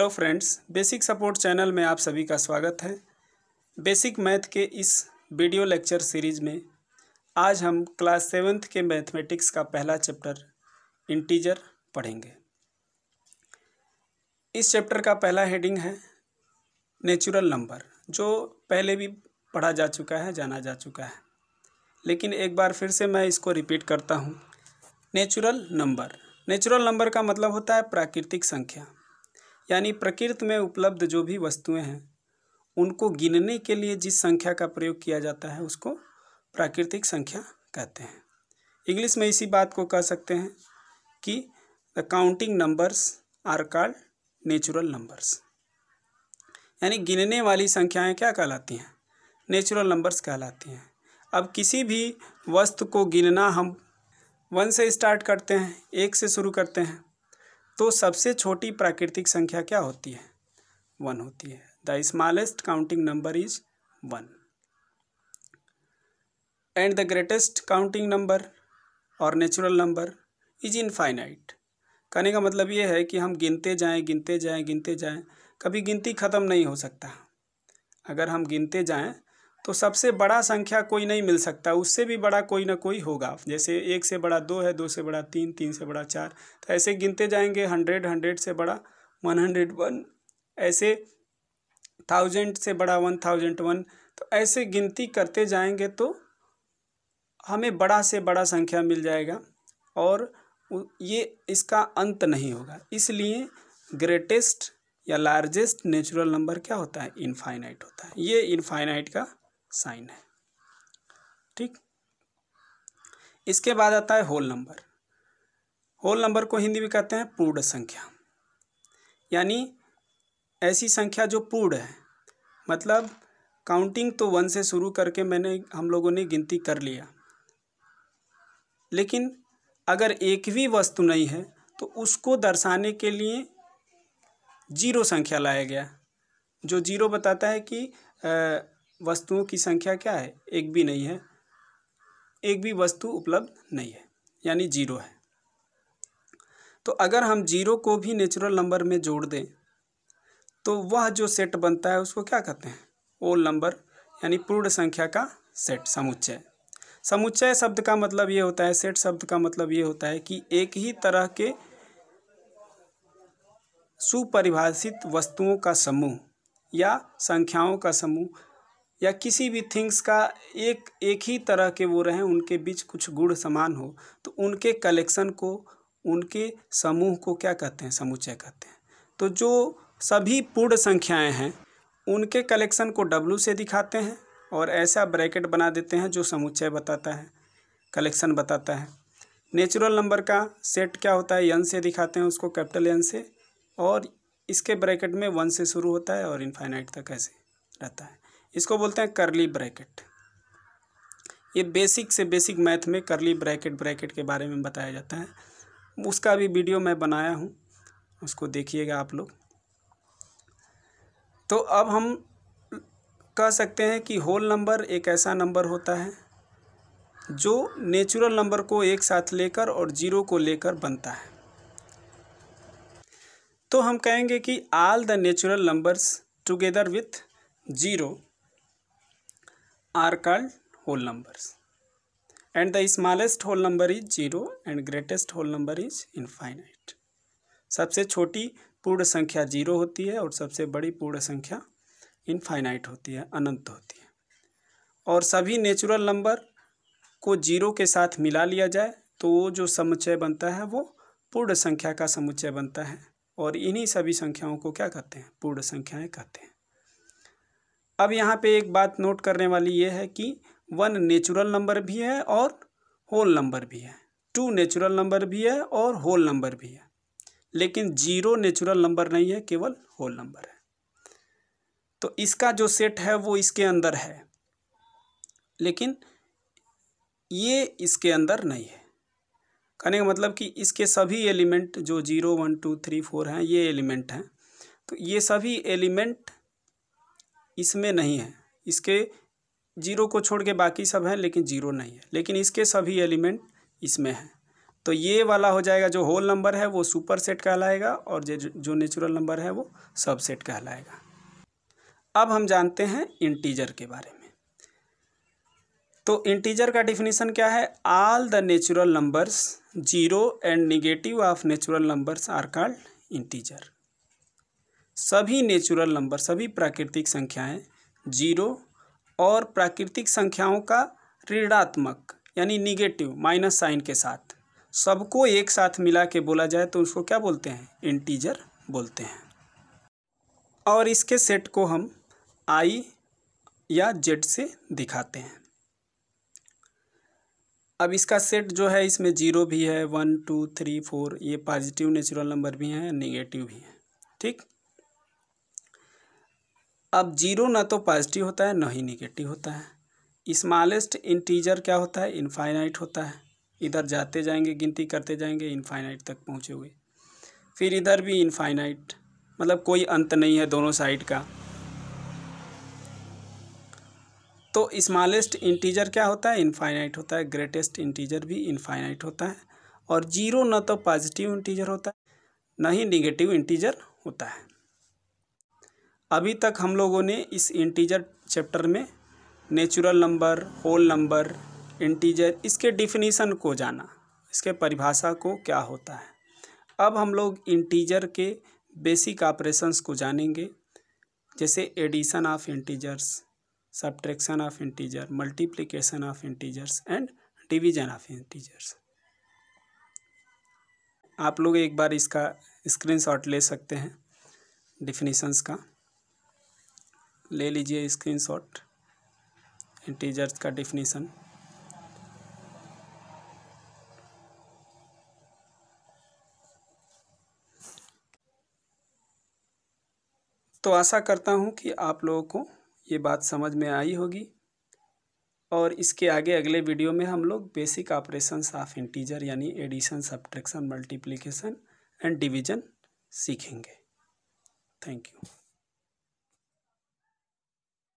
Hello friends, basic support channel में आप सभी का स्वागत है। बेसिक मैथ के इस वीडियो लेक्चर सीरीज में आज हम क्लास 7th के मैथमेटिक्स का पहला चैप्टर इंटीजर पढ़ेंगे। इस चैप्टर का पहला हेडिंग है नेचुरल नंबर, जो पहले भी पढ़ा जा चुका है, जाना जा चुका है, लेकिन एक बार फिर से मैं इसको रिपीट करता हूँ। नेचुरल नंबर का मतलब होता है प्राकृतिक संख्या, यानी प्रकृति में उपलब्ध जो भी वस्तुएं हैं उनको गिनने के लिए जिस संख्या का प्रयोग किया जाता है उसको प्राकृतिक संख्या कहते हैं। इंग्लिश में इसी बात को कह सकते हैं कि the counting numbers are called natural numbers, यानी गिनने वाली संख्याएं क्या कहलाती हैं? नेचुरल नंबर्स कहलाती हैं। अब किसी भी वस्तु को गिनना हम 1 से स्टार्ट करते हैं, 1 से शुरू करते हैं, तो सबसे छोटी प्राकृतिक संख्या क्या होती है? 1 होती है। The smallest counting number is 1 and the greatest counting number और नेचुरल नंबर इज इनफाइनाइट। कहने का मतलब ये है कि हम गिनते जाएं, कभी गिनती ख़त्म नहीं हो सकता। अगर हम गिनते जाएं तो सबसे बड़ा संख्या कोई नहीं मिल सकता, उससे भी बड़ा कोई ना कोई होगा। जैसे 1 से बड़ा 2 है, 2 से बड़ा 3, 3 से बड़ा 4, तो ऐसे गिनते जाएंगे। 100, 100 से बड़ा 101, ऐसे 1000 से बड़ा 1001, तो ऐसे गिनती करते जाएंगे तो हमें बड़ा से बड़ा संख्या मिल जाएगा और ये इसका अंत नहीं होगा। इसलिए ग्रेटेस्ट या लार्जेस्ट नेचुरल नंबर क्या होता है? इनफाइनाइट होता है। ये इनफाइनाइट का साइन है, ठीक। इसके बाद आता है होल नंबर। होल नंबर को हिंदी में कहते हैं पूर्ण संख्या, यानी ऐसी संख्या जो पूर्ण है। मतलब काउंटिंग तो 1 से शुरू करके हम लोगों ने गिनती कर लिया, लेकिन अगर एक भी वस्तु नहीं है तो उसको दर्शाने के लिए 0 संख्या लाया गया, जो 0 बताता है कि वस्तुओं की संख्या क्या है? एक भी नहीं है, एक भी वस्तु उपलब्ध नहीं है, यानी 0 है। तो अगर हम 0 को भी नेचुरल नंबर में जोड़ दें तो वह जो सेट बनता है उसको क्या कहते हैं? होल नंबर, यानी पूर्ण संख्या का सेट, समुच्चय। समुच्चय शब्द का मतलब ये होता है, सेट शब्द का मतलब ये होता है कि एक ही तरह के सुपरिभाषित वस्तुओं का समूह या संख्याओं का समूह या किसी भी थिंग्स का एक ही तरह के वो रहें, उनके बीच कुछ गुण समान हो, तो उनके कलेक्शन को, उनके समूह को क्या कहते हैं? समुच्चय कहते हैं। तो जो सभी पूर्ण संख्याएं हैं उनके कलेक्शन को W से दिखाते हैं और ऐसा ब्रैकेट बना देते हैं जो समुच्चय बताता है, कलेक्शन बताता है। नेचुरल नंबर का सेट क्या होता है? N से दिखाते हैं उसको, कैपिटल N से, और इसके ब्रैकेट में 1 से शुरू होता है और इनफाइनाइट तक ऐसे रहता है। इसको बोलते हैं करली ब्रैकेट। ये बेसिक से बेसिक मैथ में करली ब्रैकेट के बारे में बताया जाता है। उसका भी वीडियो मैं बनाया हूँ, उसको देखिएगा आप लोग। तो अब हम कह सकते हैं कि होल नंबर एक ऐसा नंबर होता है जो नेचुरल नंबर को एक साथ लेकर और 0 को लेकर बनता है। तो हम कहेंगे कि all the natural numbers together with 0 are called whole numbers and the smallest whole number is 0 and greatest whole number is infinite। सबसे छोटी पूर्ण संख्या 0 होती है और सबसे बड़ी पूर्ण संख्या इनफाइनाइट होती है, अनंत होती है। और सभी नेचुरल नंबर को 0 के साथ मिला लिया जाए तो वो जो समुच्चय बनता है वो पूर्ण संख्या का समुच्चय बनता है, और इन्हीं सभी संख्याओं को क्या कहते हैं? पूर्ण संख्याएं कहते हैं। अब यहाँ पे एक बात नोट करने वाली ये है कि 1 नेचुरल नंबर भी है और होल नंबर भी है, 2 नेचुरल नंबर भी है और होल नंबर भी है, लेकिन 0 नेचुरल नंबर नहीं है, केवल होल नंबर है। तो इसका जो सेट है वो इसके अंदर है, लेकिन ये इसके अंदर नहीं है। कहने का मतलब कि इसके सभी एलिमेंट जो 0, 1, 2, 3, 4 हैं, ये एलिमेंट हैं, तो ये सभी एलिमेंट इसमें नहीं है। इसके 0 को छोड़ के बाकी सब हैं, लेकिन 0 नहीं है, लेकिन इसके सभी एलिमेंट इसमें हैं। तो ये वाला हो जाएगा, जो होल नंबर है वो सुपर सेट कहलाएगा और जो नेचुरल नंबर है वो सबसेट कहलाएगा। अब हम जानते हैं इंटीजर के बारे में। तो इंटीजर का डिफिनीशन क्या है? All the natural numbers zero and negative of natural numbers are called integer. सभी नेचुरल नंबर, सभी प्राकृतिक संख्याएं जीरो और प्राकृतिक संख्याओं का ऋणात्मक यानी निगेटिव माइनस साइन के साथ सबको एक साथ मिला के बोला जाए तो उसको क्या बोलते हैं? इंटीजर बोलते हैं। और इसके सेट को हम आई या जेड से दिखाते हैं। अब इसका सेट जो है, इसमें जीरो भी है, 1 2 3 4, ये पॉजिटिव नेचुरल नंबर भी हैं, नेगेटिव भी हैं, ठीक। अब जीरो ना तो पॉजिटिव होता है ना ही नेगेटिव होता है। स्मॉलेस्ट इंटीजर क्या होता है? इनफाइनाइट होता है। इधर जाते जाएंगे, गिनती करते जाएंगे, इनफाइनाइट तक पहुँचोगे। फिर इधर भी इनफाइनाइट, मतलब कोई अंत नहीं है दोनों साइड का। तो स्मॉलेस्ट इंटीजर क्या होता है? इनफाइनाइट होता है। ग्रेटेस्ट इंटीजर भी इनफाइनाइट होता है। और जीरो न तो पॉजिटिव इंटीजर होता है ना ही नेगेटिव इंटीजर होता है। अभी तक हम लोगों ने इस इंटीजर चैप्टर में natural number, whole number, integer, इसके डिफिनीशन को जाना, इसके परिभाषा को क्या होता है। अब हम लोग इंटीजर के बेसिक ऑपरेशंस को जानेंगे, जैसे addition of integers, subtraction of integer, multiplication of integers and division of integers. आप लोग एक बार इसका स्क्रीनशॉट ले सकते हैं, डिफिनीशंस का ले लीजिए स्क्रीनशॉट, इंटीजर्स का डिफिनीशन। तो आशा करता हूँ कि आप लोगों को ये बात समझ में आई होगी और इसके आगे अगले वीडियो में हम लोग बेसिक ऑपरेशंस ऑफ इंटीजर यानी addition, subtraction, multiplication and division सीखेंगे। Thank you.